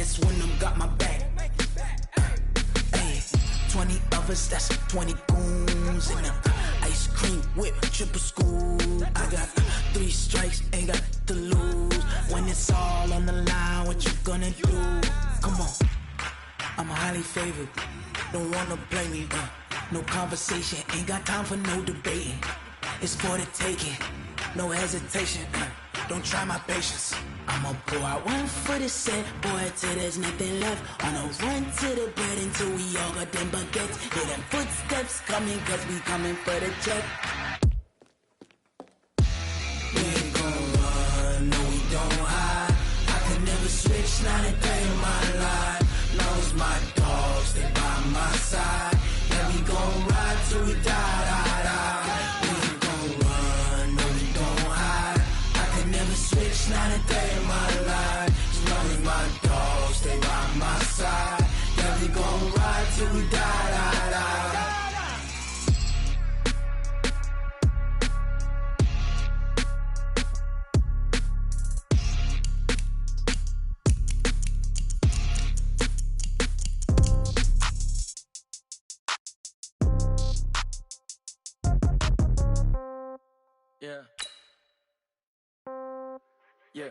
dance when them got my back. Hey, 20 of us, that's 20 goons in them. Ice cream whip, triple school. I got 3 strikes, ain't got to lose. When it's all on the line, what you gonna do? Come on, I'm highly favored. Don't wanna play me, no conversation, ain't got time for no debating. It's for the taking, no hesitation. Don't try my patience. I'ma pour out one for the set, boy, till there's nothing left. On a run to the bread until we all got them baguettes. Hear them footsteps coming, cause we coming for the check. We ain't gon' run, no we don't hide. I could never switch, not a day in my life. Long as my dogs, they by my side. Yeah, we gon' ride till we die, die, die. We ain't gon' run, no we don't hide. I could never switch, not a day in my life. As long as my dogs, they by my side. Yeah, we gon' ride till we die, die, die. Yeah. Yeah.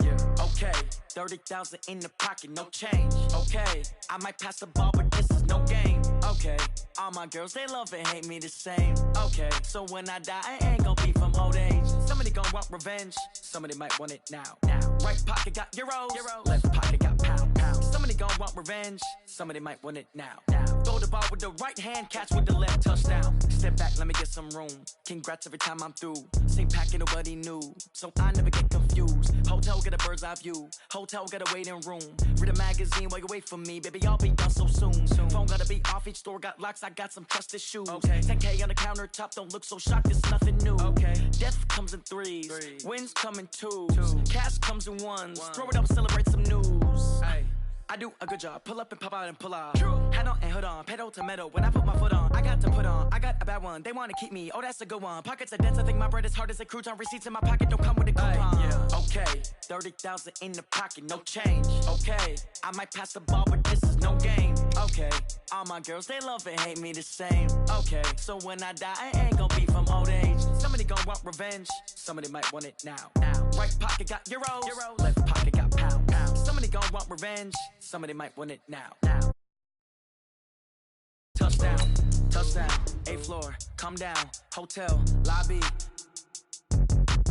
Yeah. Okay. 30,000 in the pocket, no change. Okay. I might pass the ball, but this is no game. Okay. All my girls, they love and hate me the same. Okay. So when I die, I ain't gon' be from old age. Somebody gon' want revenge. Somebody might want it now. Right pocket got euros. Left pocket got pound. Somebody gon' want revenge. Somebody might want it now. Throw the ball with the right hand, catch with the left, touchdown. Step back, let me get some room. Congrats every time I'm through. Same packet, nobody knew, so I never get confused. Hotel get a bird's eye view. Hotel get a waiting room. Read a magazine while you wait for me, baby. I'll be done so soon. Phone gotta be off. Each store got locks. I got some trusted shoes. Okay. 10K on the countertop. Don't look so shocked. It's nothing new. Okay. Death comes in threes. Wins come in twos. Cash comes in ones. Throw it up, celebrate some news. Hey. I do a good job, pull up and pop out and pull out. True. Hat on and hood on, pedal to metal. When I put my foot on, I got to put on. I got a bad one, they wanna keep me. Oh, that's a good one. Pockets are dense, I think my bread is hard as a crouton. Receipts in my pocket don't come with a coupon. Yeah. Okay, 30,000 in the pocket, no change. Okay, I might pass the ball, but this is no game. Okay, all my girls, they love and hate me the same. Okay, so when I die, I ain't gon' be from old age. Somebody gon' want revenge, somebody might want it now. Right pocket got euros. Left pocket got pound. Somebody gon' want revenge, somebody might want it now. Touchdown, touchdown, 8th floor, come down, hotel, lobby.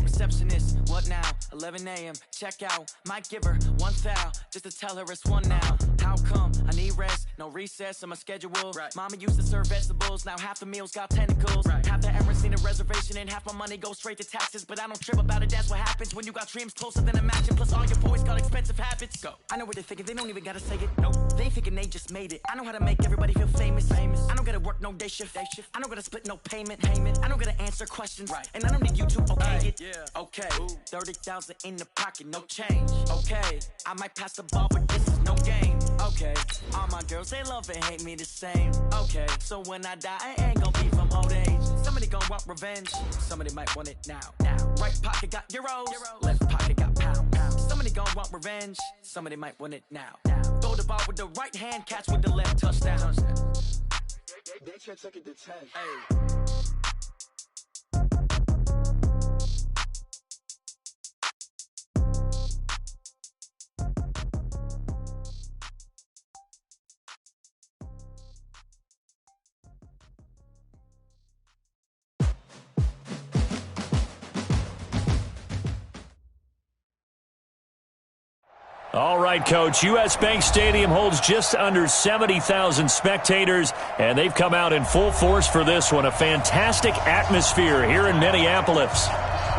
Receptionist, what now? 11 a.m., check out. Might give her one foul, just to tell her it's one now. How come? I need rest, no recess in my schedule. Right. Mama used to serve vegetables, now half the meals got tentacles. Right. Half the Emirates need a reservation and half my money goes straight to taxes. But I don't trip about it, that's what happens when you got dreams closer than a mansion. Plus all your boys got expensive habits. Go. I know what they're thinking, they don't even gotta say it. Nope. They thinking they just made it. I know how to make everybody feel famous. I don't gotta work no day shift. I don't gotta split no payment. I don't gotta answer questions. Right. And I don't need you to okay it. Yeah. Okay, 30,000 in the pocket, no change. Okay, I might pass the ball, but this is no game. Okay, all my girls, they love and hate me the same. Okay, so when I die, I ain't gon' be from old age. Somebody gon' want revenge, somebody might want it now. Right pocket got euros. Left pocket got pound. Somebody gon' want revenge, somebody might want it now. Throw the ball with the right hand, catch with the left, touchdown. They took it to 10. Hey. All right, Coach. U.S. Bank Stadium holds just under 70,000 spectators, and they've come out in full force for this one. A fantastic atmosphere here in Minneapolis.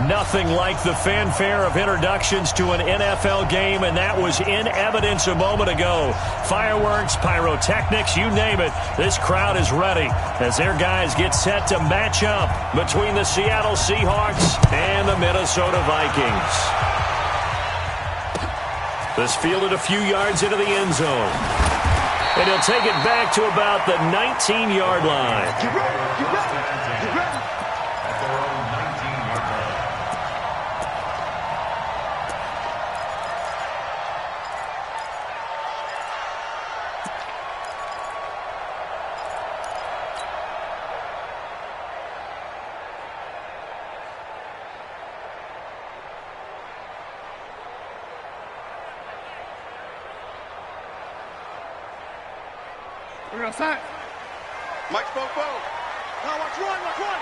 Nothing like the fanfare of introductions to an NFL game, and that was in evidence a moment ago. Fireworks, pyrotechnics, you name it. This crowd is ready as their guys get set to match up between the Seattle Seahawks and the Minnesota Vikings. This fielded a few yards into the end zone. And he'll take it back to about the 19-yard line. Get ready, get ready, get ready. At their own 19-yard line. We're outside. Mike spoke both. Now watch one, watch one.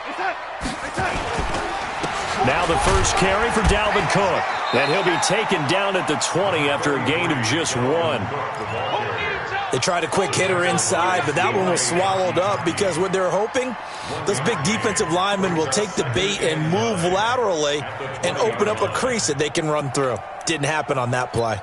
Inside. Now the first carry for Dalvin Cook. And he'll be taken down at the 20 after a gain of just 1. They tried a quick hitter inside, but that one was swallowed up because what they're hoping, those big defensive linemen will take the bait and move laterally and open up a crease that they can run through. Didn't happen on that play.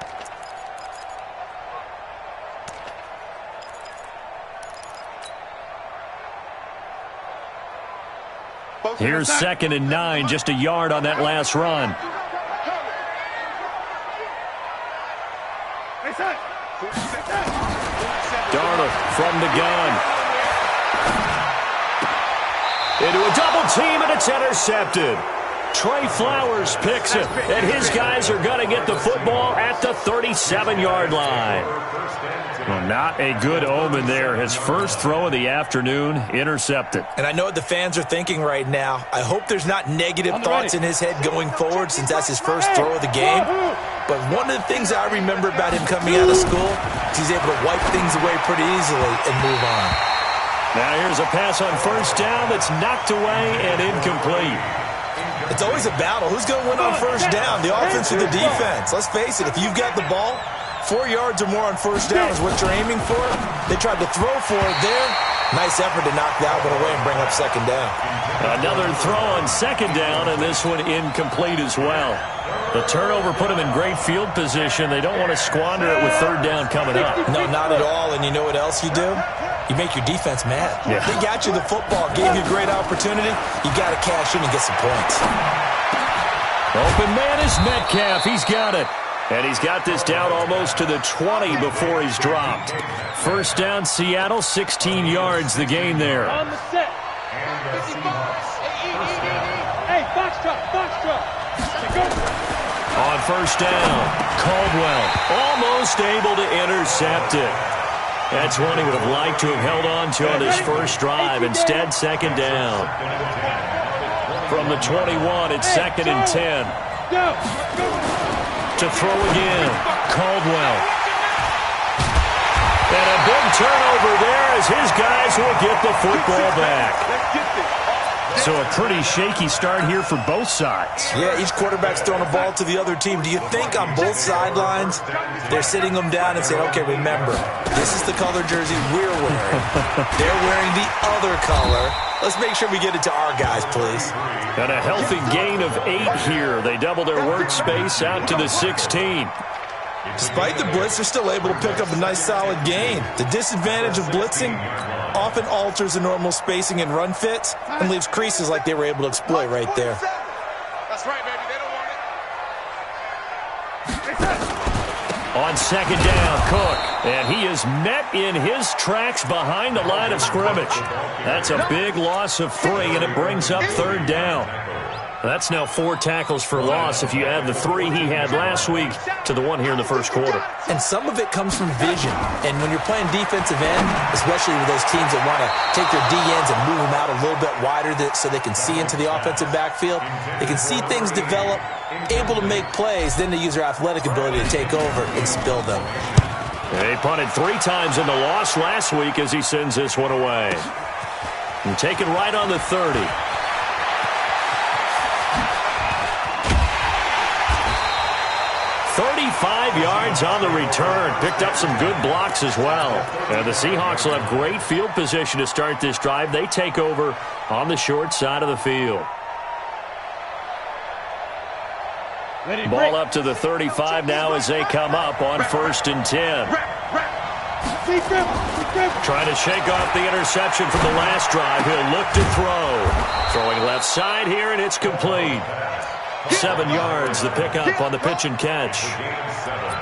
Here's 2nd and 9, just a yard on that last run. Darnold from the gun. Into a double team, and it's intercepted. Trey Flowers picks it, and his guys are going to get the football at the 37-yard line. Well, not a good omen there. His first throw of the afternoon intercepted. And I know what the fans are thinking right now. I hope there's not negative thoughts in his head going forward since that's his first throw of the game. But one of the things I remember about him coming out of school is he's able to wipe things away pretty easily and move on. Now here's a pass on first down that's knocked away and incomplete. It's always a battle. Who's going to win on first down, the offense or the defense? Let's face it, if you've got the ball, 4 yards or more on first down is what you're aiming for. They tried to throw for it there. Nice effort to knock that one away and bring up 2nd down. Another throw on 2nd down, and this one incomplete as well. The turnover put them in great field position. They don't want to squander it with 3rd down coming up. No, not at all. And you know what else you do? You make your defense mad. Yeah. They got you the football, gave you a great opportunity. You got to cash in and get some points. Open man is Metcalf. He's got it. And he's got this down almost to the 20 before he's dropped. First down, Seattle, 16 yards the gain there. On the set. 55. Hey, box truck. On first down, Caldwell almost able to intercept it. That's one he would have liked to have held on to on his first drive. Instead, 2nd down. From the 21, it's 2nd and 10. To throw again, Caldwell. And a big turnover there as his guys will get the football back. So a pretty shaky start here for both sides. Yeah, each quarterback's throwing a ball to the other team. Do you think on both sidelines they're sitting them down and saying, okay, remember, this is the color jersey we're wearing. They're wearing the other color. Let's make sure we get it to our guys, please. And a healthy gain of 8 here. They double their workspace out to the 16. Despite the blitz, they're still able to pick up a nice solid gain. The disadvantage of blitzing often alters the normal spacing and run fits and leaves creases like they were able to exploit right there. That's right, baby. They don't want it. On 2nd down, Cook. And he is met in his tracks behind the line of scrimmage. That's a big loss of 3, and it brings up 3rd down. That's now 4 tackles for loss if you add the 3 he had last week to the 1 here in the first quarter. And some of it comes from vision. And when you're playing defensive end, especially with those teams that want to take their DNs and move them out a little bit wider so they can see into the offensive backfield, they can see things develop, able to make plays, then they use their athletic ability to take over and spill them. He punted 3 times in the loss last week as he sends this one away. And taken right on the 30. 35 yards on the return. Picked up some good blocks as well. And the Seahawks will have great field position to start this drive. They take over on the short side of the field. Ball up to the 35 now as they come up on 1st and 10. Trying to shake off the interception from the last drive. He'll look to throw. Throwing left side here, and it's complete. 7 yards, the pickup on the pitch and catch.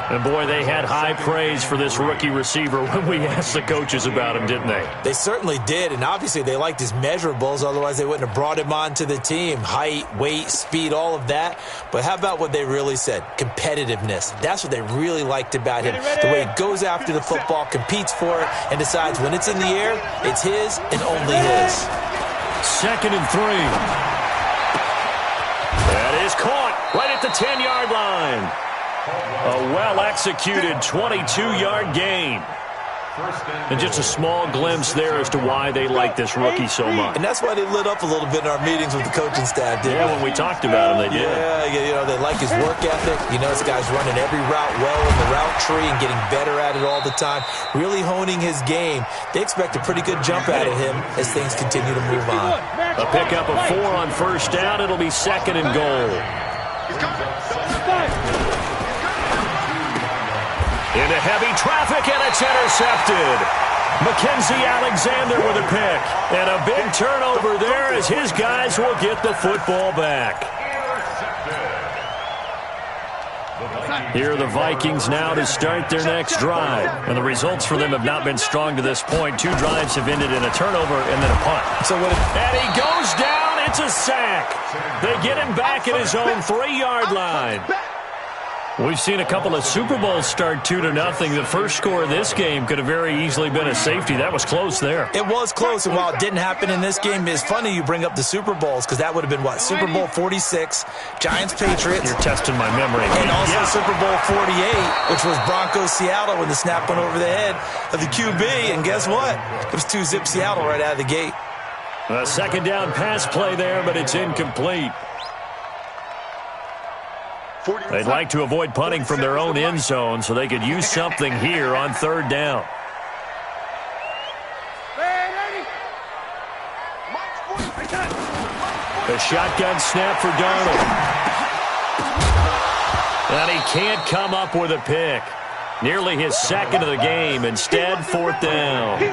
And, boy, they had high praise for this rookie receiver when we asked the coaches about him, didn't they? They certainly did, and obviously they liked his measurables. Otherwise, they wouldn't have brought him onto the team. Height, weight, speed, all of that. But how about what they really said? Competitiveness. That's what they really liked about him. The way he goes after the football, competes for it, and decides when it's in the air, it's his and only his. 2nd and 3. That is caught right at the 10-yard line. A well-executed 22-yard gain. And just a small glimpse there as to why they like this rookie so much. And that's why they lit up a little bit in our meetings with the coaching staff, didn't they? Yeah, when we talked about him, they did. Yeah, you know, they like his work ethic. You know, this guy's running every route well in the route tree and getting better at it all the time, really honing his game. They expect a pretty good jump out of him as things continue to move on. A pickup of 4 on first down. It'll be 2nd and goal. Into heavy traffic, and it's intercepted. Mackenzie Alexander with a pick. And a big turnover there as his guys will get the football back. Here are the Vikings now to start their next drive. And the results for them have not been strong to this point. 2 drives have ended in a turnover and then a punt. And he goes down. It's a sack. They get him back at his own 3-yard line. We've seen a couple of Super Bowls start 2-0. The first score of this game could have very easily been a safety. That was close there. It was close, and while it didn't happen in this game, it's funny you bring up the Super Bowls because that would have been, what, Super Bowl 46, Giants-Patriots. You're testing my memory. And also Super Bowl 48, which was Broncos-Seattle when the snap went over the head of the QB. And guess what? It was 2-zip Seattle right out of the gate. A second down pass play there, but it's incomplete. They'd like to avoid punting from their own end zone so they could use something here on 3rd down. A shotgun snap for Darnold. And he can't come up with a pick. Nearly his 2nd of the game. Instead, 4th down.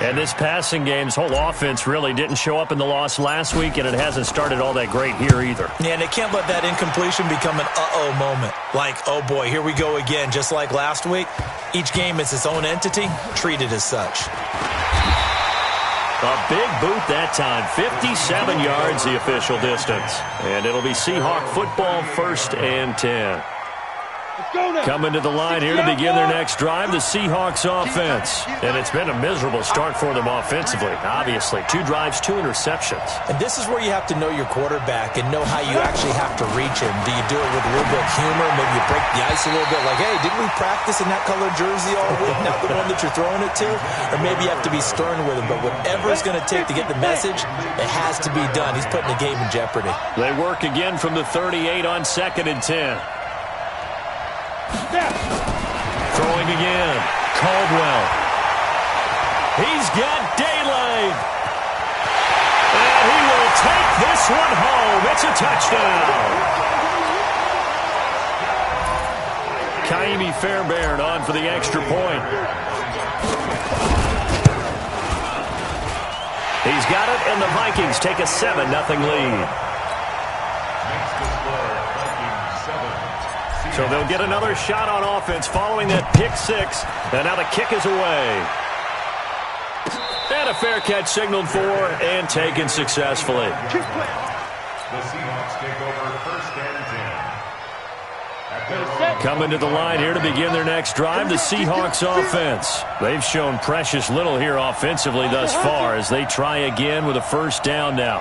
And this passing game's whole offense really didn't show up in the loss last week, and it hasn't started all that great here either. Yeah, and they can't let that incompletion become an uh-oh moment. Like, oh boy, here we go again, just like last week. Each game is its own entity, treated as such. A big boot that time, 57 yards the official distance. And it'll be Seahawk football, 1st and 10. Coming to the line here to begin their next drive, the Seahawks offense. And it's been a miserable start for them offensively, obviously. 2 drives, 2 interceptions. And this is where you have to know your quarterback and know how you actually have to reach him. Do you do it with a little bit of humor? Maybe you break the ice a little bit like, hey, didn't we practice in that colored jersey all week? Not the one that you're throwing it to? Or maybe you have to be stern with him. But whatever it's going to take to get the message, it has to be done. He's putting the game in jeopardy. They work again from the 38 on 2nd and 10. Throwing again. Caldwell. He's got daylight. And he will take this one home. It's a touchdown. Kaimi Fairbairn on for the extra point. He's got it, and the Vikings take a 7-0 lead. So they'll get another shot on offense following that pick 6. And now the kick is away. And a fair catch signaled for and taken successfully. The Seahawks take over 1st and 10. Coming to the line here to begin their next drive, the Seahawks offense. They've shown precious little here offensively thus far as they try again with a 1st down now.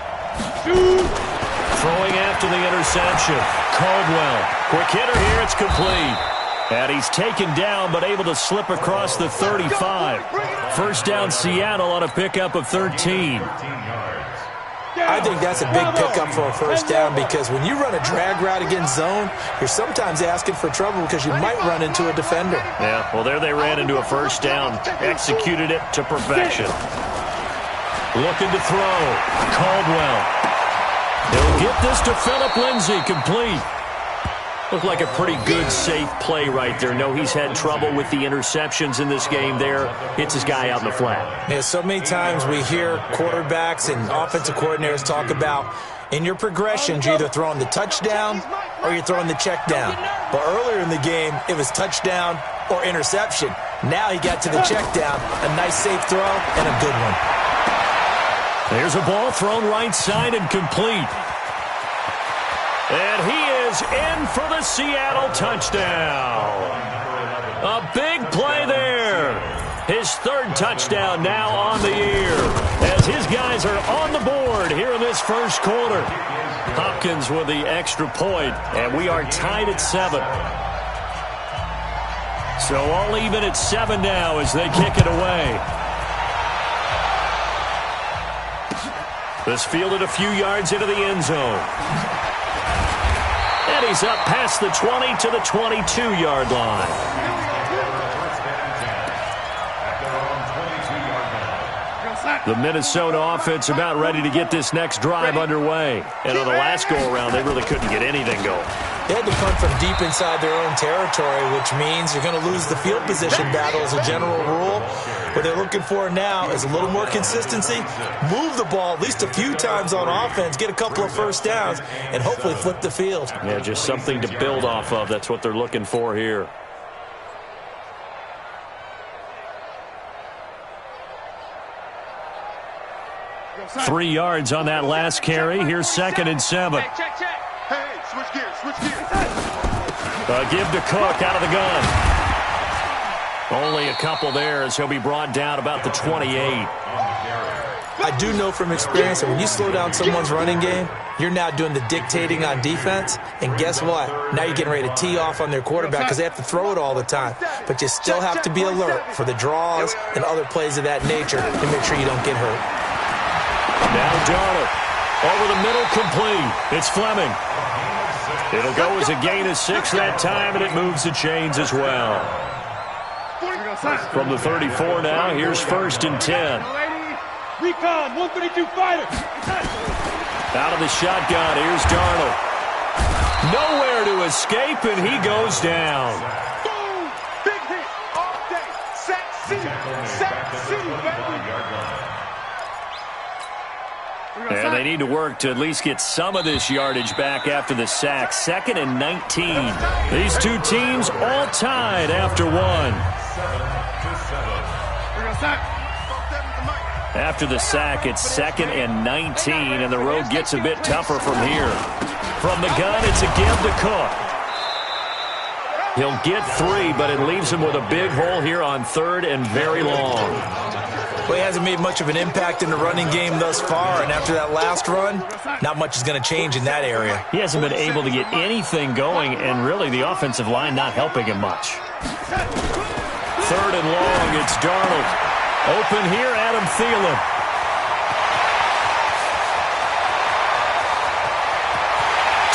Throwing after the interception. Caldwell. Quick hitter here. It's complete. And he's taken down but able to slip across the 35. 1st down Seattle on a pickup of 13. I think that's a big pickup for a 1st down because when you run a drag route against zone, you're sometimes asking for trouble because you might run into a defender. Yeah, well, there they ran into a 1st down. Executed it to perfection. Looking to throw. Caldwell. He'll get this to Phillip Lindsay, complete. Looked like a pretty good, safe play right there. No, he's had trouble with the interceptions in this game there. Hits his guy out in the flat. Yeah, so many times we hear quarterbacks and offensive coordinators talk about in your progressions, you're either throwing the touchdown or you're throwing the check down. But earlier in the game, it was touchdown or interception. Now he got to the check down, a nice safe throw, and a good one. There's a ball thrown right side and complete. And he is in for the Seattle touchdown. A big play there. His 3rd touchdown now on the year. as his guys are on the board here in this first quarter. Hopkins with the extra point, and we are tied at 7. So all even at 7 now as they kick it away. This fielded a few yards into the end zone. And he's up past the 20 to the 22-yard line. The Minnesota offense about ready to get this next drive underway. And on the last go-around, they really couldn't get anything going. They had to punt from deep inside their own territory, which means you're going to lose the field position battle as a general rule. What they're looking for now is a little more consistency, move the ball at least a few times on offense, get a couple of first downs, and hopefully flip the field. Yeah, just something to build off of. That's what they're looking for here. Three yards on that last carry. Here's 2nd and 7. Hey, switch gears. Give to Cook out of the gun. Only a couple there as he'll be brought down about the 28. I do know from experience that when you slow down someone's running game, you're now doing the dictating on defense. And guess what? Now you're getting ready to tee off on their quarterback because they have to throw it all the time. But you still have to be alert for the draws and other plays of that nature to make sure you don't get hurt. Now Darnold. Over the middle, complete. It's Fleming. It'll go as a gain of 6 that time, and it moves the chains as well. From the 34 now, here's 1st and 10. Recon, 132 fighter. Out of the shotgun, here's Darnold. Nowhere to escape, and he goes down. Boom! Big hit all day. Sack City, baby. And they need to work to at least get some of this yardage back after the sack. 2nd and 19. These two teams all tied after 1. After the sack, it's 2nd and 19, and the road gets a bit tougher from here. From the gun, it's a give to Cook. He'll get 3, but it leaves him with a big hole here on 3rd and very long. Well, he hasn't made much of an impact in the running game thus far, and after that last run, not much is going to change in that area. He hasn't been able to get anything going, and really the offensive line not helping him much. 3rd and long, it's Darnold. Open here, Adam Thielen.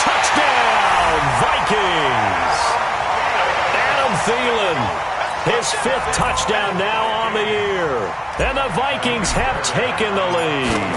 Touchdown, Vikings! Adam Thielen, his 5th touchdown now on the year. And the Vikings have taken the lead.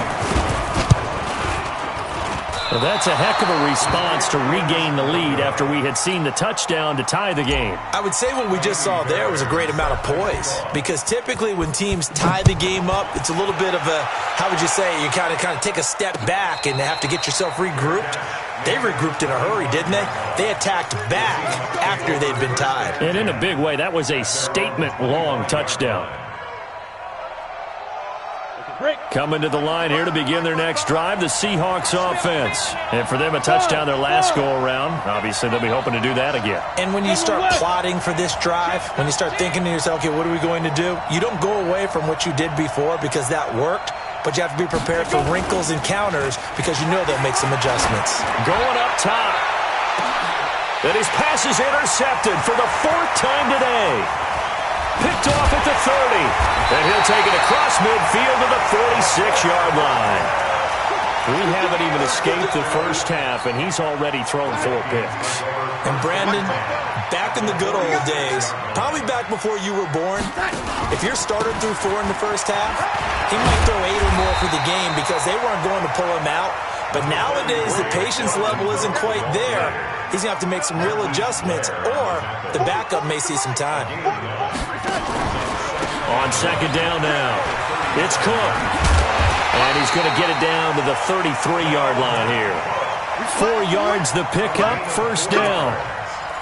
Well, that's a heck of a response to regain the lead after we had seen the touchdown to tie the game. I would say what we just saw there was a great amount of poise, because typically when teams tie the game up, it's a little bit of a, how would you say, you kind of take a step back and have to get yourself regrouped. They regrouped in a hurry, didn't they? They attacked back after they'd been tied. And in a big way, that was a statement-long touchdown. Coming to the line here to begin their next drive, the Seahawks offense. And for them, a touchdown their last go-around. Obviously, they'll be hoping to do that again. And when you start plotting for this drive, when you start thinking to yourself, okay, what are we going to do? You don't go away from what you did before because that worked, but you have to be prepared for wrinkles and counters because you know they'll make some adjustments. Going up top. And his pass is intercepted for the 4th time today. Picked off at the 30. And he'll take it across midfield to the 46-yard line. We haven't even escaped the first half, and he's already thrown 4 picks. And Brandon, back in the good old days, probably back before you were born, if your starter threw 4 in the first half, he might throw 8 or more for the game because they weren't going to pull him out. But nowadays, the patience level isn't quite there. He's going to have to make some real adjustments, or the backup may see some time. On 2nd down now, it's Cook. And he's going to get it down to the 33-yard line here. 4 yards the pickup, 1st down.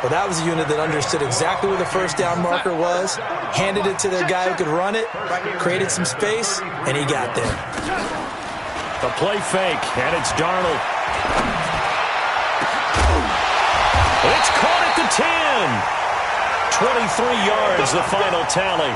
Well, that was a unit that understood exactly where the 1st down marker was, handed it to their guy who could run it, created some space, and he got there. The play fake, and it's Darnold. It's caught at the 10. 23 yards, the final tally.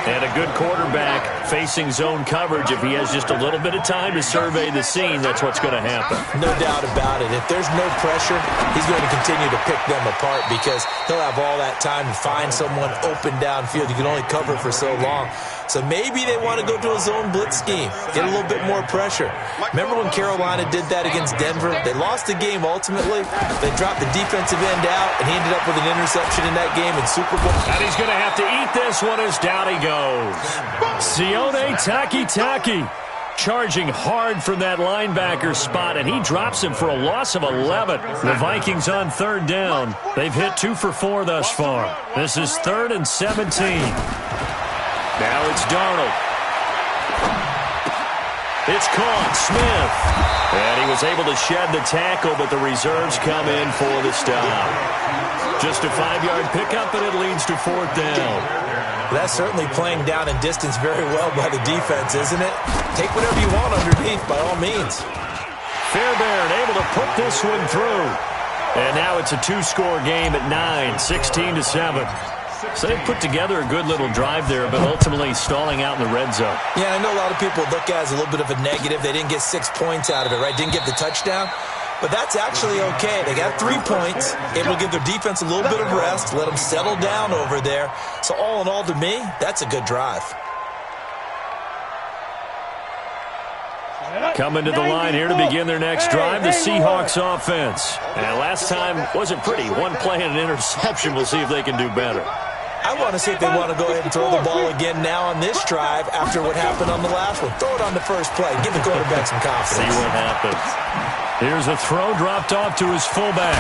And a good quarterback facing zone coverage, if he has just a little bit of time to survey the scene, that's what's going to happen. No doubt about it. If there's no pressure, he's going to continue to pick them apart because he'll have all that time to find someone open downfield. You can only cover for so long. So maybe they want to go to a zone blitz scheme, get a little bit more pressure. Remember when Carolina did that against Denver? They lost the game ultimately. They dropped the defensive end out, and he ended up with an interception in that game in Super Bowl. And he's going to have to eat this one as down he goes. Sione Takitaki charging hard from that linebacker spot, and he drops him for a loss of 11. The Vikings on third down. They've hit 2 for 4 thus far. This is 3rd and 17. Now it's Darnold. It's caught. Smith. And he was able to shed the tackle, but the reserves come in for the stop. Just a 5-yard pickup, and it leads to 4th down. That's certainly playing down in distance very well by the defense, isn't it? Take whatever you want underneath, by all means. Fairbairn able to put this one through. And now it's a 2-score game at 9, 16-7. So they put together a good little drive there, but ultimately stalling out in the red zone. Yeah, I know a lot of people look at it as a little bit of a negative. They didn't get 6 points out of it, right? Didn't get the touchdown. But that's actually okay. They got 3 points, able to give their defense a little bit of rest, let them settle down over there. So all in all, to me, that's a good drive. Coming to the line here to begin their next drive, the Seahawks offense. And last time wasn't pretty. 1 play and an interception. We'll see if they can do better. I want to see if they want to go ahead and throw the ball again now on this drive after what happened on the last one. Throw it on the first play. Give the quarterback some confidence. See what happens. Here's a throw dropped off to his fullback.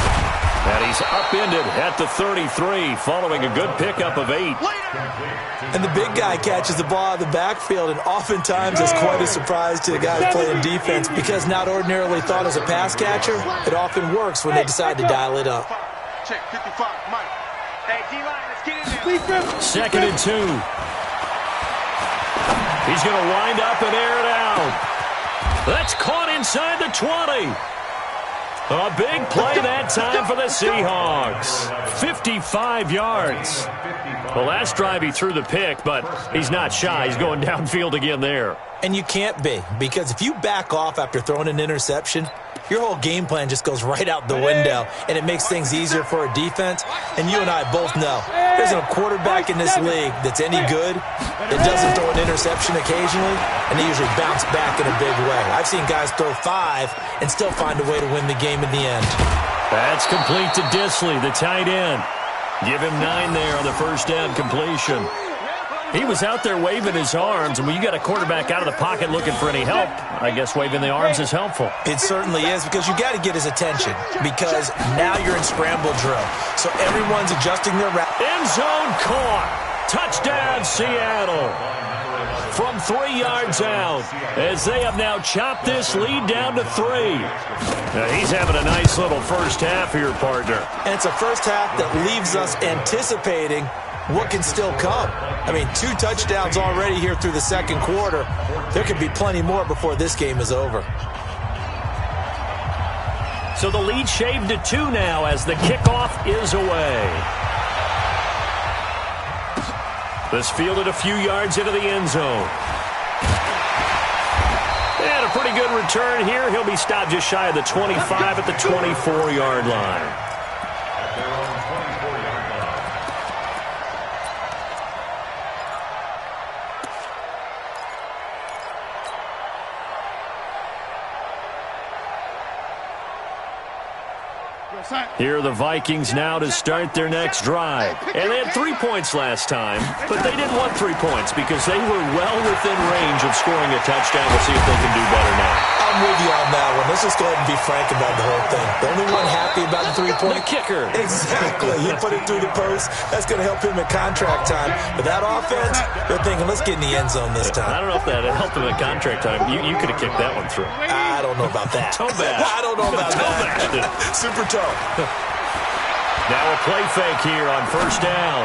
And he's upended at the 33 following a good pickup of 8. And the big guy catches the ball out of the backfield, and oftentimes it's quite a surprise to the guys playing defense because not ordinarily thought as a pass catcher, it often works when they decide to dial it up. Check 55, Mike. Hey, D-line, let's get in there. 2nd and 2. He's going to wind up and air it out. That's caught inside the 20. A big play that time for the Seahawks. 55 yards. The last drive he threw the pick, but he's not shy. He's going downfield again there. And you can't be, because if you back off after throwing an interception, your whole game plan just goes right out the window, and it makes things easier for a defense. And you and I both know there's a quarterback in this league that's any good that doesn't throw an interception occasionally, and they usually bounce back in a big way. I've seen guys throw 5 and still find a way to win the game in the end. That's complete to Disley, the tight end. Give him 9 there on the first down completion. He was out there waving his arms, and when you got a quarterback out of the pocket looking for any help, I guess waving the arms is helpful. It certainly is, because you got to get his attention, because now you're in scramble drill. So everyone's adjusting their route. End zone caught. Touchdown, Seattle. From 3 yards out, as they have now chopped this lead down to 3. Now he's having a nice little first half here, partner. And it's a first half that leaves us anticipating what can still come. I mean, 2 touchdowns already here through the second quarter. There could be plenty more before this game is over. So the lead shaved to 2 now as the kickoff is away. This fielded a few yards into the end zone. And a pretty good return here. He'll be stopped just shy of the 25 at the 24-yard line. Here are the Vikings now to start their next drive. And they had 3 points last time, but they didn't want 3 points because they were well within range of scoring a touchdown. We'll see if they can do better now. I'm with you on that one. Let's just go ahead and be frank about the whole thing. The only one happy about the 3-point? The kicker. Exactly. He put it through the post. That's going to help him at contract time. But that offense, they're thinking, let's get in the end zone this time. I don't know if that helped him at contract time. You could have kicked that one through. I don't know about that. Toe bash. I don't know about that. Super toe. Now a play fake here on first down.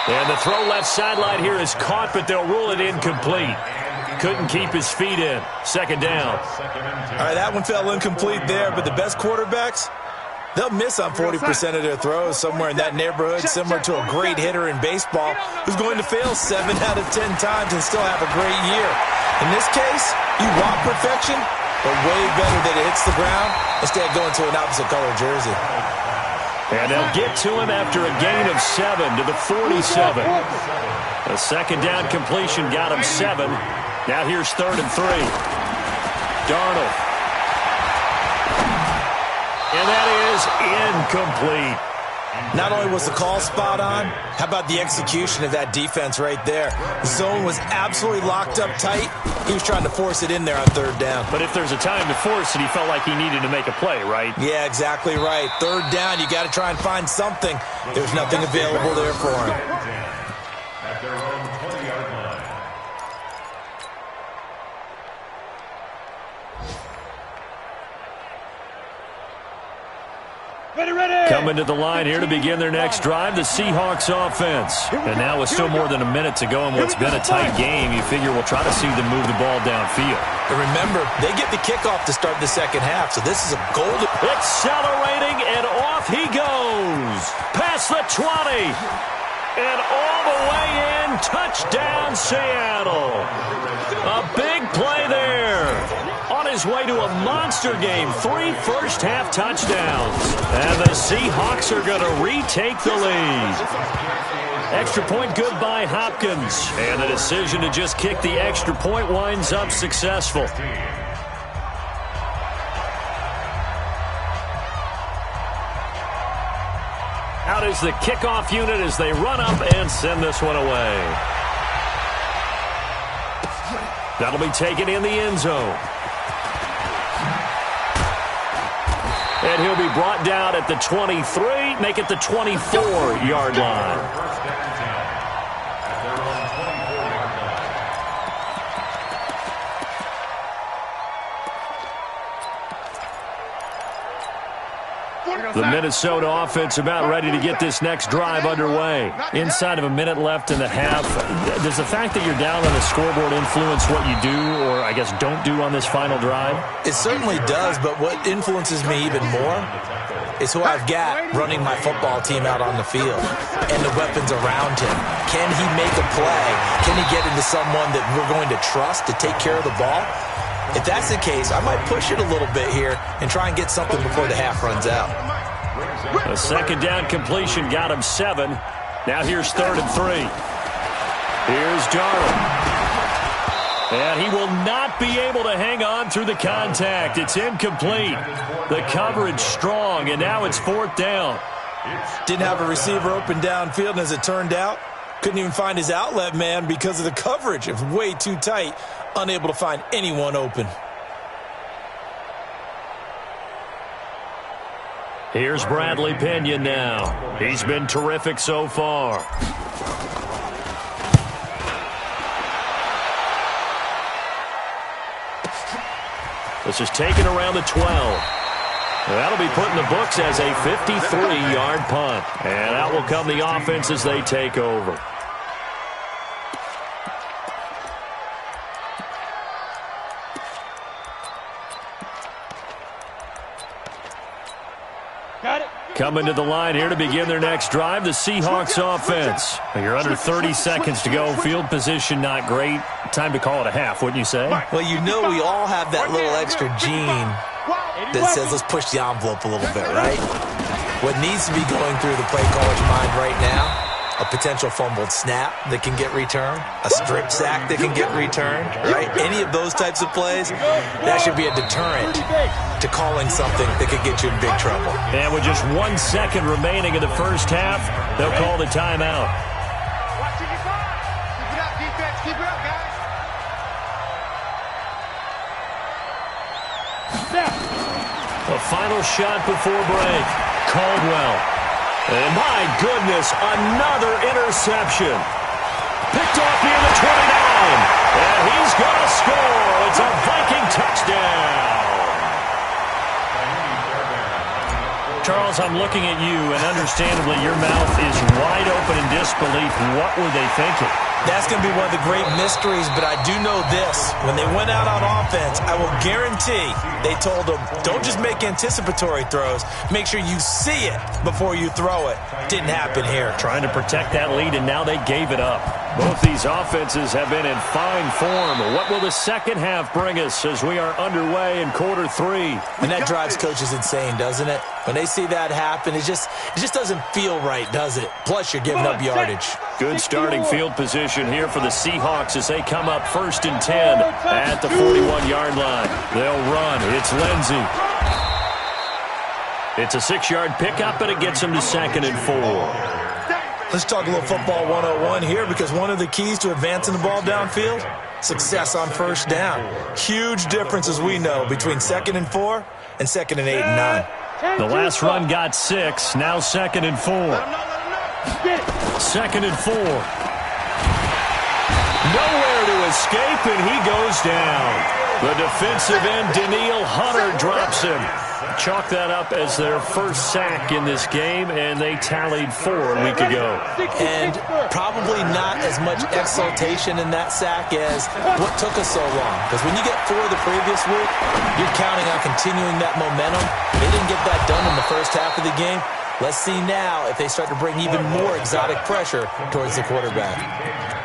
And the throw left sideline here is caught, but they'll rule it incomplete. Couldn't keep his feet in. Second down. All right, that one fell incomplete there, but the best quarterbacks, They'll miss on 40% of their throws, somewhere in that neighborhood, similar to a great hitter in baseball who's going to fail 7 out of 10 times and still have a great year. In this case, you want perfection, but way better that it hits the ground instead of going to an opposite color jersey. And they'll get to him after a gain of 7 to the 47. A second down completion got him 7. Now here's 3rd and 3. Darnold. And that is incomplete. Not only was the call spot on, how about the execution of that defense right there? The zone was absolutely locked up tight. He was trying to force it in there on 3rd down. But if there's a time to force it, he felt like he needed to make a play, right? Yeah, exactly right. 3rd down, you got to try and find something. There's nothing available there for him. At their own 20-yard line. Coming to the line here to begin their next drive, the Seahawks offense. And now with still more than a minute to go in what's been a tight game, you figure we'll try to see them move the ball downfield. And remember, they get the kickoff to start the second half, so this is a golden... Accelerating, and off he goes. Past the 20. And all the way in, touchdown Seattle. A big play there. On his way to a monster game, 3 first-half touchdowns. And the Seahawks are going to retake the lead. Extra point good by Hopkins. And the decision to just kick the extra point winds up successful. Out is the kickoff unit as they run up and send this one away. That'll be taken in the end zone. And he'll be brought down at the 23, make it the 24-yard line. The Minnesota offense about ready to get this next drive underway. Inside of a minute left in the half. Does the fact that you're down on the scoreboard influence what you do, or I guess don't do on this final drive? It certainly does, but what influences me even more is who I've got running my football team out on the field and the weapons around him. Can he make a play? Can he get into someone that we're going to trust to take care of the ball? If that's the case, I might push it a little bit here and try and get something before the half runs out. A second down completion got him 7. Now here's 3rd and 3. Here's Darnold. And he will not be able to hang on through the contact. It's incomplete. The coverage strong, and now it's 4th down. Didn't have a receiver open downfield, and as it turned out, couldn't even find his outlet man because of the coverage. It was way too tight, unable to find anyone open. Here's Bradley Pinion now. He's been terrific so far. This is taken around the 12. That'll be put in the books as a 53-yard punt. And out will come the offense as they take over. Coming to the line here to begin their next drive, the Seahawks offense. You're under 30 seconds to go. Field position not great. Time to call it a half, wouldn't you say? Well, you know we all have that little extra gene that says let's push the envelope a little bit, right? What needs to be going through the play caller's mind right now, a potential fumbled snap that can get returned, a strip sack that can get returned, right? Any of those types of plays, that should be a deterrent to calling something that could get you in big trouble. And with just 1 second remaining in the first half, they'll call the timeout. Keep it up, defense. Keep it up, guys. A final shot before break. Caldwell. And my goodness, another interception. Picked off near the 29. And he's going to score. It's a Viking touchdown. Charles, I'm looking at you, and understandably your mouth is wide open in disbelief. What were they thinking? That's going to be one of the great mysteries, but I do know this. When they went out on offense, I will guarantee they told them, don't just make anticipatory throws. Make sure you see it before you throw it. Didn't happen here. Trying to protect that lead, and now they gave it up. Both these offenses have been in fine form. What will the second half bring us as we are underway in quarter 3? And that drives coaches insane, doesn't it? When they see that happen, it just doesn't feel right, does it? Plus, you're giving up yardage. Good starting field position here for the Seahawks as they come up 1st and 10 at the 41-yard line. They'll run. It's Lindsey. It's a 6-yard pickup, and it gets them to 2nd and 4. Let's talk a little football 101 here, because one of the keys to advancing the ball downfield, success on 1st down. Huge difference, as we know, between 2nd and 4 and 2nd and 8 and 9. The last run got 6. Now 2nd and 4. 2nd and 4. Nowhere to escape, and he goes down. The defensive end, Daniil Hunter, drops him. Chalk that up as their first sack in this game, and they tallied 4 a week ago. And probably not as much exultation in that sack as what took us so long. Because when you get 4 the previous week, you're counting on continuing that momentum. They didn't get that done in the first half of the game. Let's see now if they start to bring even more exotic pressure towards the quarterback.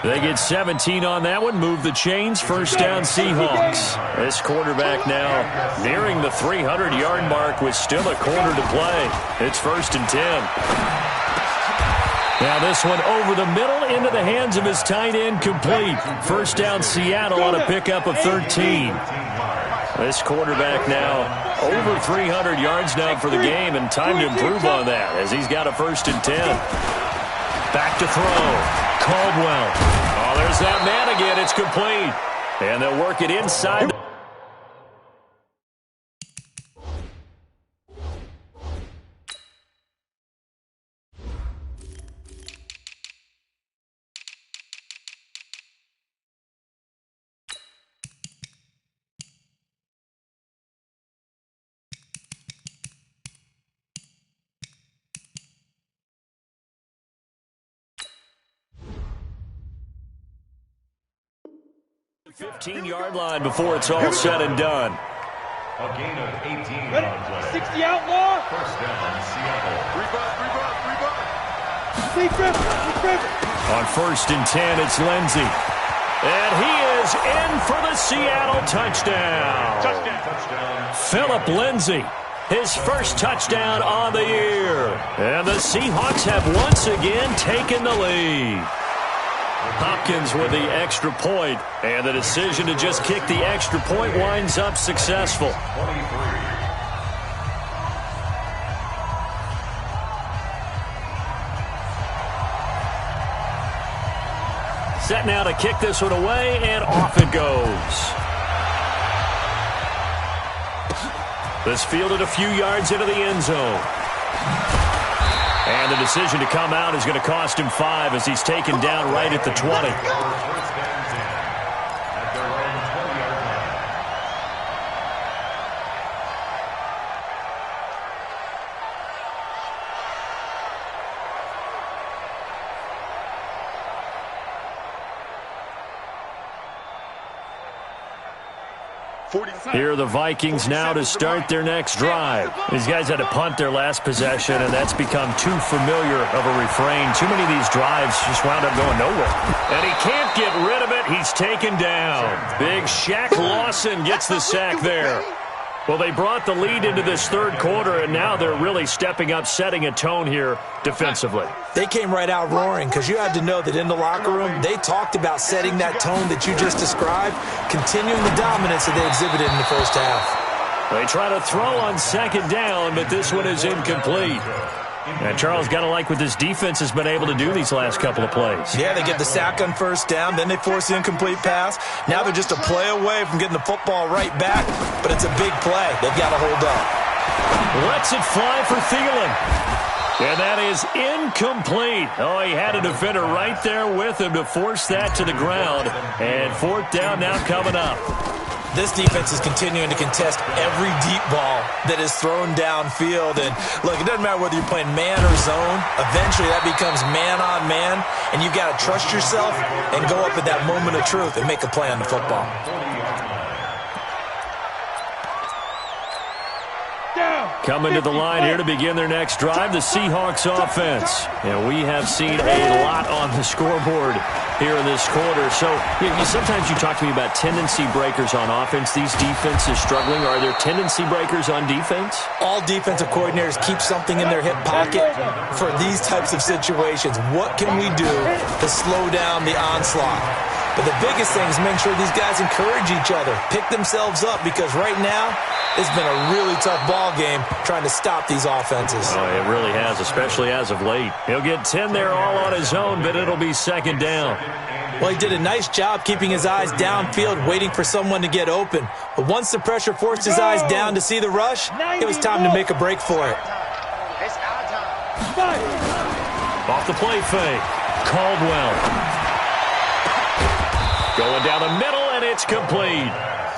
They get 17 on that one. Move the chains. 1st down, Seahawks. This quarterback now nearing the 300-yard mark with still a quarter to play. It's 1st and 10. Now this one over the middle into the hands of his tight end, complete. 1st down, Seattle on a pickup of 13. This quarterback now over 300 yards now for the game, and time to improve on that as he's got a 1st and 10. Back to throw. Caldwell. Oh, there's that man again. It's complete. And they'll work it inside. The 15-yard line before it's all said and done. A gain of 18 on play. 60 outlaw. 1st down, Seattle. On 1st and 10, it's Lindsey. And he is in for the Seattle touchdown. Touchdown. Philip Lindsey, his first touchdown on the year. And the Seahawks have once again taken the lead. Hopkins with the extra point, and the decision to just kick the extra point winds up successful. 23. Set now to kick this one away, and off it goes. This fielded a few yards into the end zone. And the decision to come out is going to cost him 5 as he's taken down right at the 20. Here are the Vikings now to start their next drive. These guys had to punt their last possession, and that's become too familiar of a refrain. Too many of these drives just wound up going nowhere. And he can't get rid of it. He's taken down. Big Shaq Lawson gets the sack there. Well, they brought the lead into this 3rd quarter, and now they're really stepping up, setting a tone here defensively. They came right out roaring, because you had to know that in the locker room, they talked about setting that tone that you just described, continuing the dominance that they exhibited in the first half. They try to throw on 2nd down, but this one is incomplete. And Charles, got to like what this defense has been able to do these last couple of plays. Yeah, they get the sack on 1st down, then they force the incomplete pass. Now they're just a play away from getting the football right back, but it's a big play. They've got to hold up. Lets it fly for Thielen. And that is incomplete. Oh, he had a defender right there with him to force that to the ground. And 4th down now coming up. This defense is continuing to contest every deep ball that is thrown downfield. And look, it doesn't matter whether you're playing man or zone. Eventually that becomes man on man, and you've got to trust yourself and go up at that moment of truth and make a play on the football. Coming to the line here to begin their next drive, the Seahawks offense. And we have seen a lot on the scoreboard here in this quarter. So sometimes you talk to me about tendency breakers on offense. These defenses struggling. Are there tendency breakers on defense? All defensive coordinators keep something in their hip pocket for these types of situations. What can we do to slow down the onslaught? But the biggest thing is make sure these guys encourage each other, pick themselves up, because right now it's been a really tough ball game trying to stop these offenses. Oh, it really has, especially as of late. He'll get 10 there all on his own, but it'll be second down. Well, he did a nice job keeping his eyes downfield, waiting for someone to get open. But once the pressure forced his eyes down to see the rush, it was time to make a break for it. Off the play fake, Caldwell. Going down the middle, and it's complete.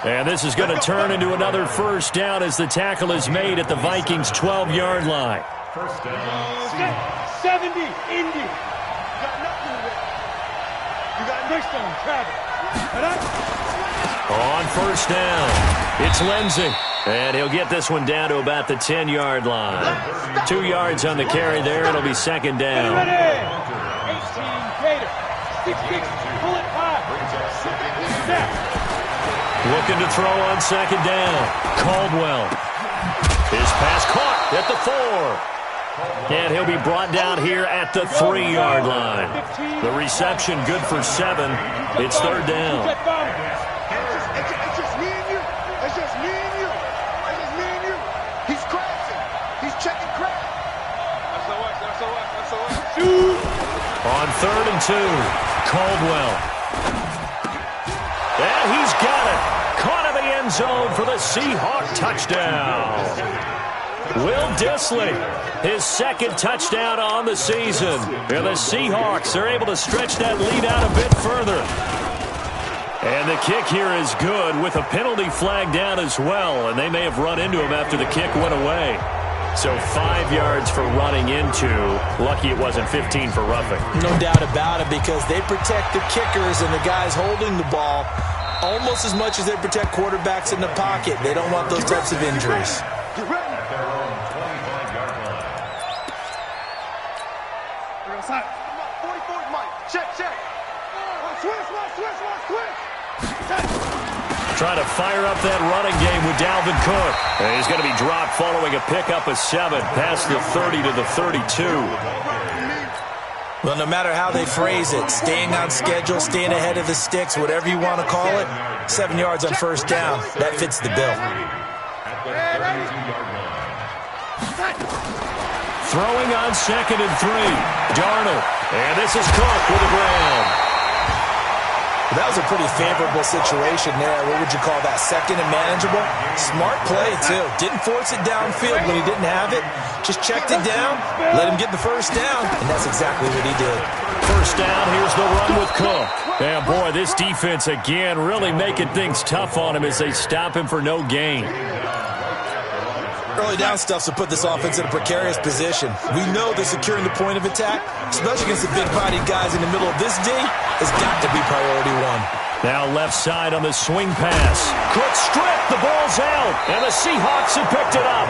And this is going to turn into another first down as the tackle is made at the Vikings' 12-yard line. First down, 70, Indy. You got nothing to it. You got next on Travis. On first down, it's Lindsey. And he'll get this one down to about the 10-yard line. 2 yards on the carry there. It'll be second down. 18, Gator. 6-6, pull it high. Looking to throw on second down. Caldwell. His pass caught at the 4. And he'll be brought down here at the 3-yard line. The reception good for 7. It's third down. It's just me and you. It's just me and you. It's just me and you. He's crashing. He's checking crash. That's all right. On third and 2, Caldwell. And he's got it. Caught in the end zone for the Seahawk touchdown. Will Dissly, his second touchdown on the season. And the Seahawks are able to stretch that lead out a bit further. And the kick here is good with a penalty flag down as well. And they may have run into him after the kick went away. So 5 yards for running into. Lucky it wasn't 15 for roughing. No doubt about it, because they protect the kickers and the guys holding the ball almost as much as they protect quarterbacks in the pocket. They don't want those types of injuries. Get ready. their own 25-yard line. We're outside. 40-40, Mike. Check. Switch. Trying to fire up that running game with Dalvin Cook. And he's going to be dropped following a pickup of 7 past the 30 to the 32. Well, no matter how they phrase it, staying on schedule, staying ahead of the sticks, whatever you want to call it, 7 yards on first down, that fits the bill. Throwing on second and 3. Darnold. And this is Cook with the ground. That was a pretty favorable situation there. What would you call that? Second and manageable? Smart play, too. Didn't force it downfield when he didn't have it. Just checked it down, let him get the first down, and that's exactly what he did. First down, here's the run with Cook. And boy, this defense again really making things tough on him as they stop him for no gain. Early down stuff's to put this offense in a precarious position. We know that securing the point of attack, especially against the big-bodied guys in the middle of this D, has got to be priority 1. Now left side on the swing pass. Cook stripped, the ball's out, and the Seahawks have picked it up.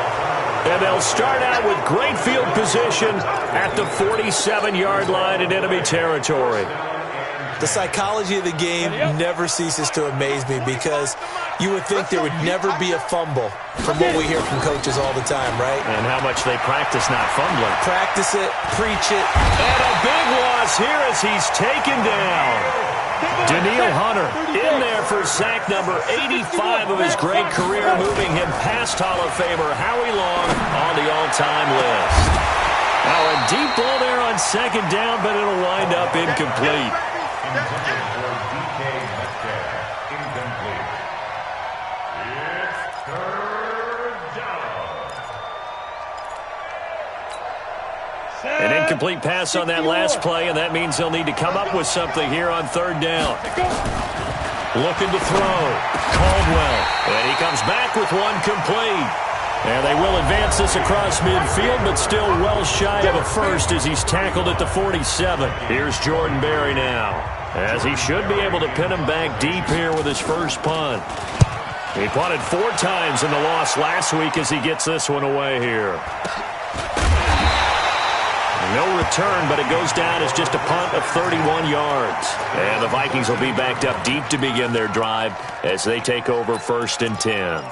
And they'll start out with great field position at the 47-yard line in enemy territory. The psychology of the game never ceases to amaze me, because you would think there would never be a fumble from what we hear from coaches all the time, right? And how much they practice not fumbling. Practice it, preach it. And a big loss here as he's taken down. Daniil Hunter in there for sack number 85 of his great career, moving him past Hall of Famer Howie Long on the all-time list. Now a deep ball there on second down, but it'll wind up incomplete. An incomplete pass on that last play, and that means they'll need to come up with something here on third down. Looking to throw. Caldwell. And he comes back with one complete. And they will advance this across midfield, but still well shy of a first as he's tackled at the 47. Here's Jordan Berry now, as he should be able to pin him back deep here with his first punt. He punted 4 times in the loss last week as he gets this one away here. No return, but it goes down as just a punt of 31 yards. And the Vikings will be backed up deep to begin their drive as they take over 1st and 10.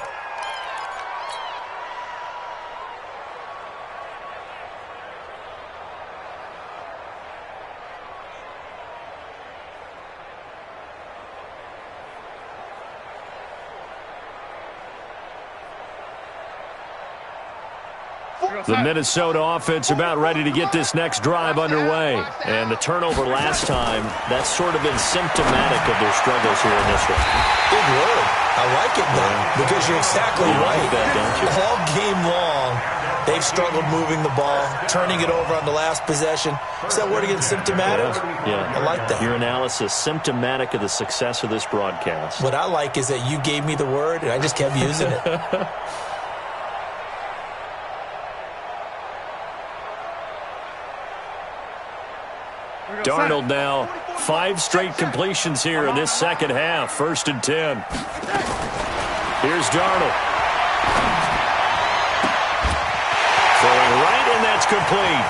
The Minnesota offense about ready to get this next drive underway. And the turnover last time, that's sort of been symptomatic of their struggles here in this one. Big word. I like it now because you're exactly right. That, don't you? All game long, they've struggled moving the ball, turning it over on the last possession. Is that word again, symptomatic? Yeah. I like that. Your analysis, symptomatic of the success of this broadcast. What I like is that you gave me the word, and I just kept using it. Darnold now, 5 straight completions here in this second half. 1st and 10. Here's Darnold. Throwing right, and that's complete.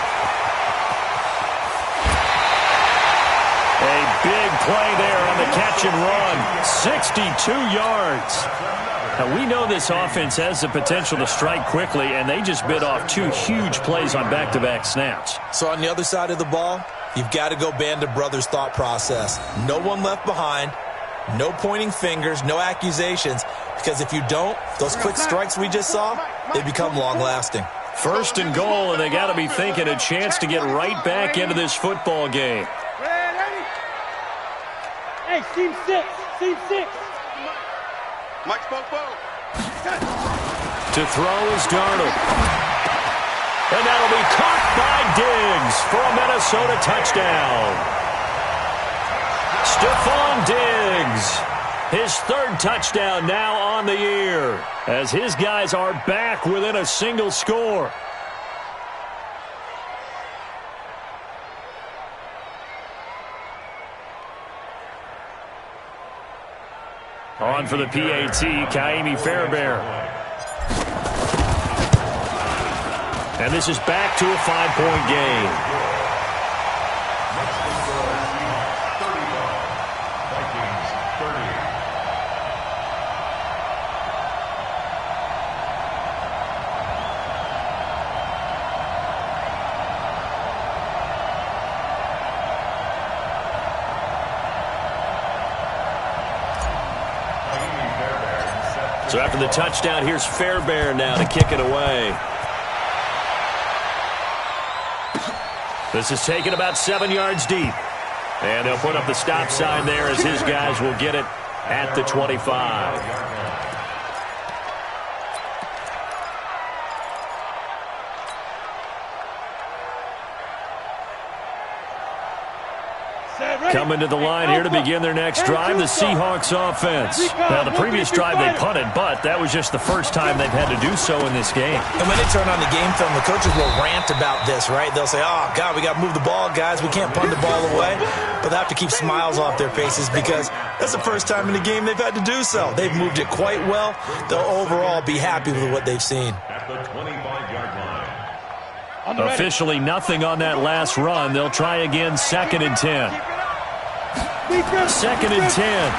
A big play there on the catch and run. 62 yards. Now, we know this offense has the potential to strike quickly, and they just bit off 2 huge plays on back-to-back snaps. So on the other side of the ball, you've got to go Band of Brothers thought process. No one left behind, no pointing fingers, no accusations, because if you don't, those quick strikes we just saw, they become long-lasting. 1st and goal, and they got to be thinking a chance to get right back into this football game. Hey, team 6, team 6. Mike Bobo. To throw is Darnold. And that'll be caught by Diggs for a Minnesota touchdown. Stephon Diggs, his 3rd touchdown now on the year, as his guys are back within a single score. On for the PAT, Kaimi Fairbairn. And this is back to a 5-point game. So after the touchdown, here's Fairbairn now to kick it away. This is taken about 7 yards deep. And they'll put up the stop sign there as his guys will get it at the 25. Coming to the line here to begin their next drive, the Seahawks offense. Now, the previous drive they punted, but that was just the first time they've had to do so in this game. And when they turn on the game film, the coaches will rant about this, right? They'll say, oh, God, we got to move the ball, guys. We can't punt the ball away. But they have to keep smiles off their faces because that's the first time in the game they've had to do so. They've moved it quite well. They'll overall be happy with what they've seen. At the 25-yard line. Officially nothing on that last run. They'll try again, 2nd and 10. 2nd and 10.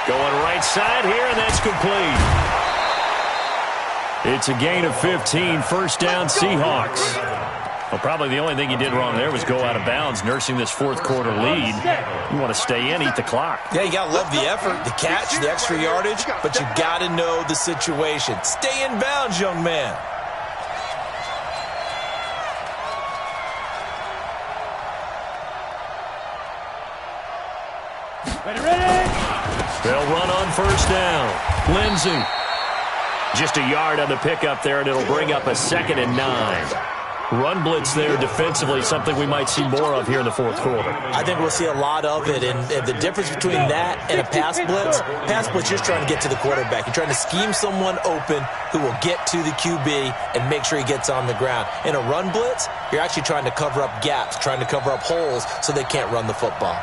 Going right side here, and that's complete. It's a gain of 15. 1st down, Seahawks. Well, probably the only thing he did wrong there was go out of bounds, nursing this 4th quarter lead. You want to stay in, eat the clock. Yeah, you got to love the effort, the catch, the extra yardage, but you got to know the situation. Stay in bounds, young man. They'll run on 1st down. Lindsey. Just a yard on the pickup there, and it'll bring up a 2nd and 9. Run blitz there defensively, something we might see more of here in the fourth quarter. I think we'll see a lot of it, and the difference between that and a pass blitz just trying to get to the quarterback. You're trying to scheme someone open who will get to the QB and make sure he gets on the ground. In a run blitz, you're actually trying to cover up gaps, trying to cover up holes so they can't run the football.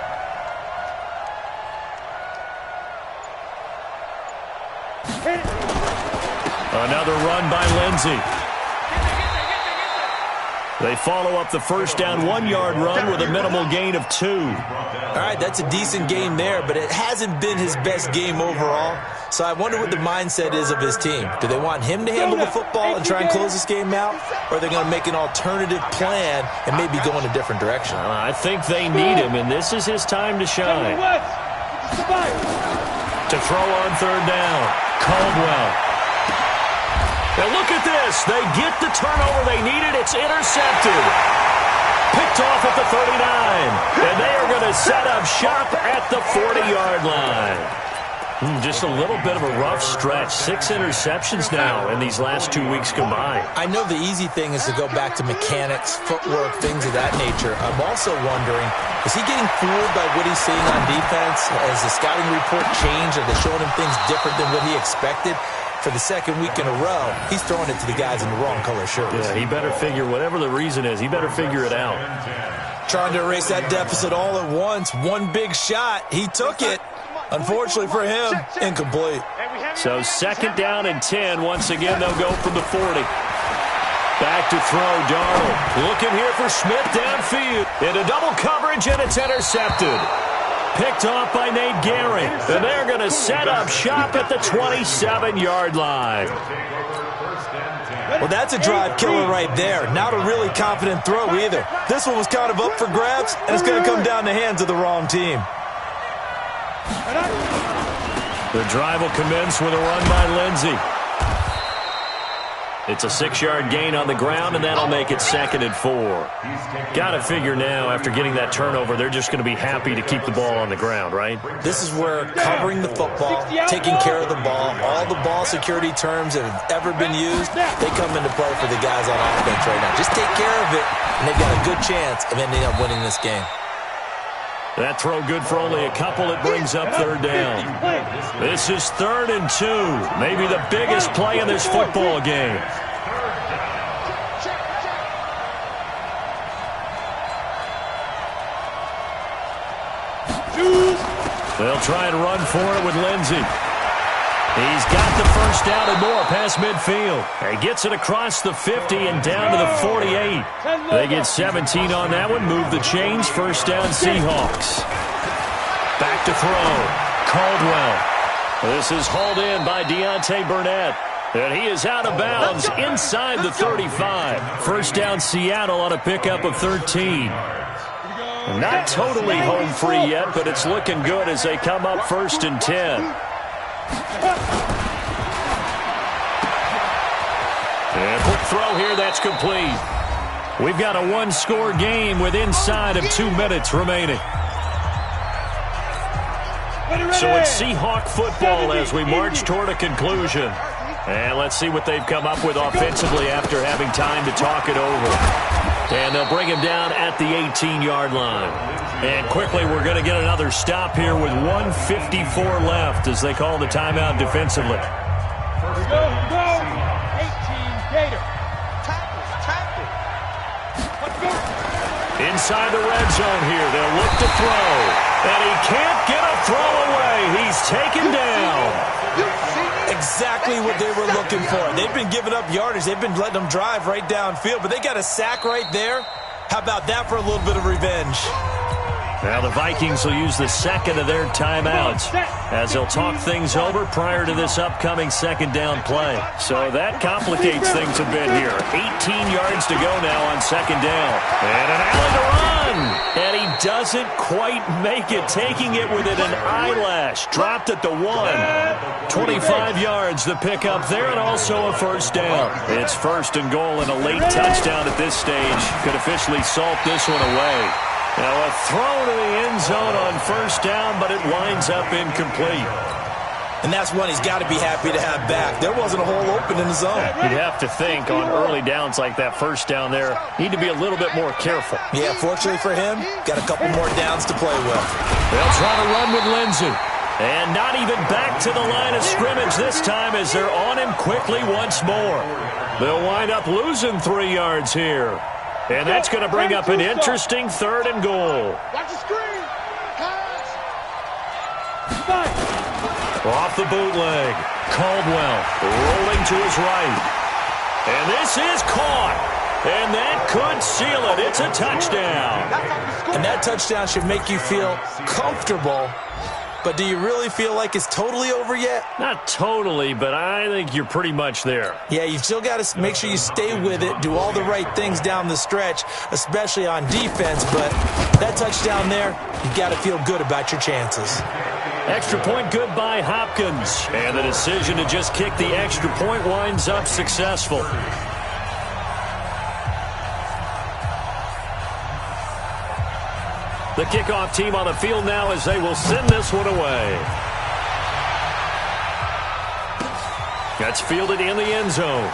Another run by Lindsey. They follow up the first down 1-yard run with a minimal gain of 2. All right, that's a decent game there, but it hasn't been his best game overall. So I wonder what the mindset is of his team. Do they want him to handle the football and try and close this game out? Or are they going to make an alternative plan and maybe go in a different direction? I think they need him, and this is his time to shine. To throw on third down, Caldwell. Now look at this. They get the turnover they needed. It's intercepted. Picked off at the 39. And they are going to set up shop at the 40-yard line. Just a little bit of a rough stretch. 6 interceptions now in these last 2 weeks combined. I know the easy thing is to go back to mechanics, footwork, things of that nature. I'm also wondering, is he getting fooled by what he's seeing on defense? Has the scouting report changed? Are they showing him things different than what he expected? For the second week in a row, he's throwing it to the guys in the wrong color shirts. Yeah, he better figure, whatever the reason is, he better figure it out. Trying to erase that deficit all at once. One big shot. He took it. Unfortunately for him, incomplete. So second down and 10. Once again, they'll go from the 40. Back to throw, Darnold. Looking here for Smith downfield. Into double coverage, and it's intercepted. Picked off by Nate Gehring. And they're going to set up shop at the 27-yard line. Well, that's a drive killer right there. Not a really confident throw either. This one was kind of up for grabs, and it's going to come down the hands of the wrong team. The drive will commence with a run by Lindsey. It's a 6-yard gain on the ground, and that'll make it 2nd and 4. Got to figure now, after getting that turnover, they're just going to be happy to keep the ball on the ground, right? This is where covering the football, taking care of the ball, all the ball security terms that have ever been used, they come into play for the guys on offense right now. Just take care of it, and they've got a good chance of ending up winning this game. That throw good for only a couple. It brings up third down. This is 3rd and 2. Maybe the biggest play in this football game. They'll try and run for it with Lindsey. He's got the first down and more past midfield. He gets it across the 50 and down to the 48. They get 17 on that one. Move the chains. First down, Seahawks. Back to throw. Caldwell. This is hauled in by Deontay Burnett. And he is out of bounds inside the 35. First down, Seattle on a pickup of 13. Not totally home free yet, but it's looking good as they come up 1st and 10. And quick throw here, that's complete. We've got a one-score game with inside of 2 minutes remaining. So it's Seahawk football as we march toward a conclusion. And let's see what they've come up with offensively after having time to talk it over. And they'll bring him down at the 18-yard line. And quickly, we're going to get another stop here with 1:54 left as they call the timeout defensively. Go, 18 Gator. Inside the red zone here, they'll look to throw. And he can't get a throw away. He's taken down. Exactly what they were looking for. They've been giving up yardage. They've been letting them drive right downfield, but they got a sack right there. How about that for a little bit of revenge? Now the Vikings will use the second of their timeouts as they'll talk things over prior to this upcoming second down play. So that complicates things a bit here. 18 yards to go now on second down. And an alley to run. And he doesn't quite make it, taking it within an eyelash. Dropped at the 1. 25 yards the pickup there, and also a first down. It's 1st and goal, and a late touchdown at this stage could officially salt this one away. Now a throw to the end zone on first down, but it winds up incomplete. And that's one he's got to be happy to have back. There wasn't a hole open in the zone. You'd have to think on early downs like that first down there, need to be a little bit more careful. Yeah, fortunately for him, got a couple more downs to play with. They'll try to run with Lindsey. And not even back to the line of scrimmage this time as they're on him quickly once more. They'll wind up losing 3 yards here. And that's going to bring up an interesting 3rd and goal. Watch the screen. Off the bootleg. Caldwell rolling to his right. And this is caught. And that could seal it. It's a touchdown. And that touchdown should make you feel comfortable. But do you really feel like it's totally over yet? Not totally, but I think you're pretty much there. Yeah, you've still got to make sure you stay with it, do all the right things down the stretch, especially on defense. But that touchdown there, you've got to feel good about your chances. Extra point good by Hopkins. And the decision to just kick the extra point winds up successful. The kickoff team on the field now as they will send this one away. That's fielded in the end zone.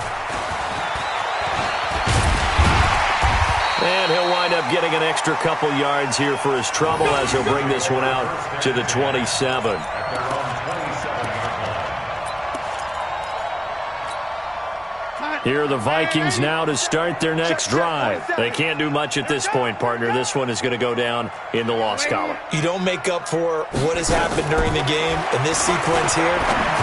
And he'll wind up getting an extra couple yards here for his trouble as he'll bring this one out to the 27. Here are the Vikings now to start their next drive. They can't do much at this point, partner. This one is going to go down in the loss column. You don't make up for what has happened during the game in this sequence here.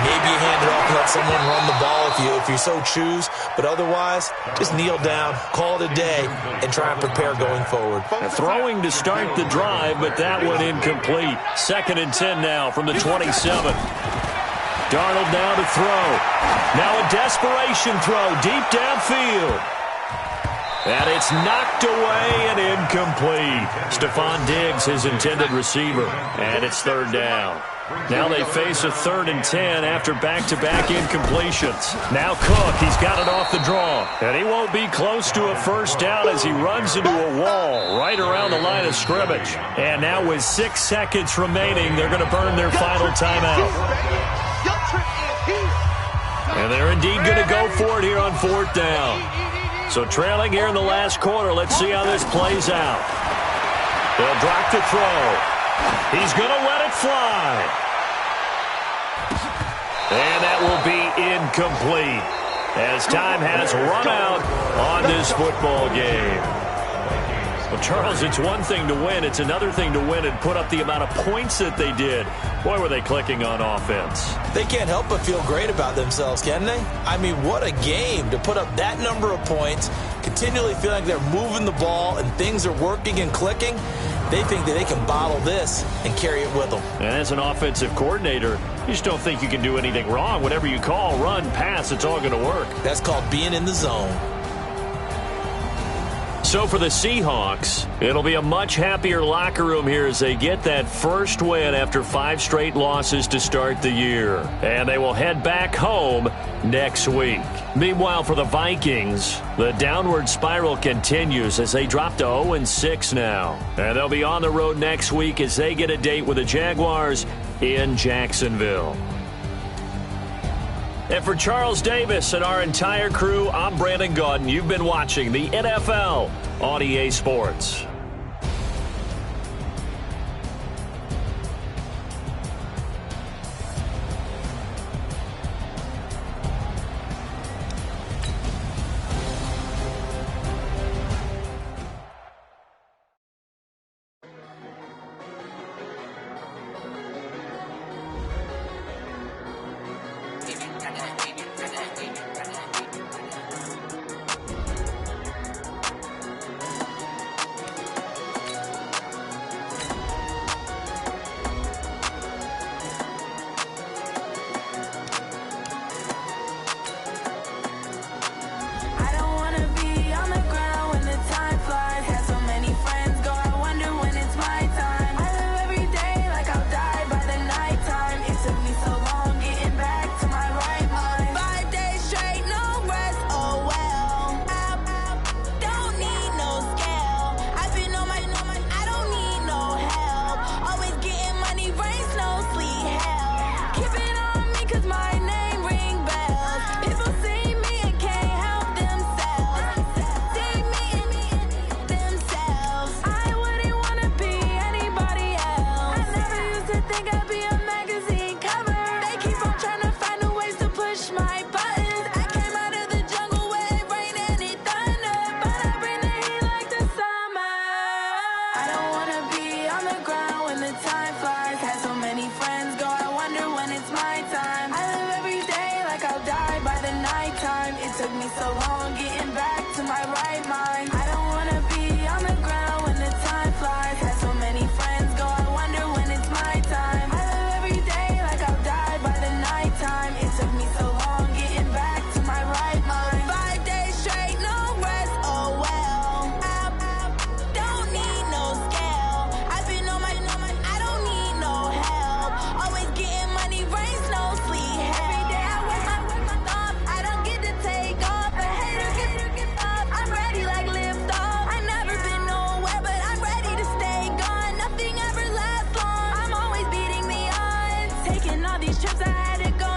Maybe you hand it off and let someone run the ball if you so choose. But otherwise, just kneel down, call it a day, and try and prepare going forward. Throwing to start the drive, but that one incomplete. 2nd and 10 now from the 27. Darnold now to throw. Now a desperation throw deep downfield. And it's knocked away and incomplete. Stephon Diggs, his intended receiver. And it's 3rd down. Now they face a 3rd and 10 after back-to-back incompletions. Now Cook, he's got it off the draw. And he won't be close to a first down as he runs into a wall right around the line of scrimmage. And now with 6 seconds remaining, they're going to burn their final timeout. And they're indeed going to go for it here on 4th down. So trailing here in the last quarter, let's see how this plays out. They'll drop the throw. He's going to let it fly. And that will be incomplete as time has run out on this football game. Well, Charles, it's one thing to win. It's another thing to win and put up the amount of points that they did. Boy, were they clicking on offense. They can't help but feel great about themselves, can they? I mean, what a game to put up that number of points, continually feel like they're moving the ball and things are working and clicking. They think that they can bottle this and carry it with them. And as an offensive coordinator, you just don't think you can do anything wrong. Whatever you call, run, pass, it's all going to work. That's called being in the zone. So for the Seahawks, it'll be a much happier locker room here as they get that first win after 5 straight losses to start the year. And they will head back home next week. Meanwhile, for the Vikings, the downward spiral continues as they drop to 0-6 now. And they'll be on the road next week as they get a date with the Jaguars in Jacksonville. And for Charles Davis and our entire crew, I'm Brandon Gaudin. You've been watching the NFL on EA Sports. took me so long getting back to my right mind. I don't wanna be on the ground when the time flies. Had so many friends go, I wonder when it's my time. I live every day like I'll die by the nighttime. It took me so long getting back to my right mind. 5 days straight, no rest, oh well. I don't need no scale. I've been on my, I don't need no help. Always getting money, rain, snow, sleet, every day I work my thumb. I don't get to take off. A hater get up. I'm ready like lift off. I never been nowhere, but I'm ready to stay gone. Nothing ever lasts long. I'm always beating the odds. Taking all these trips, I had to go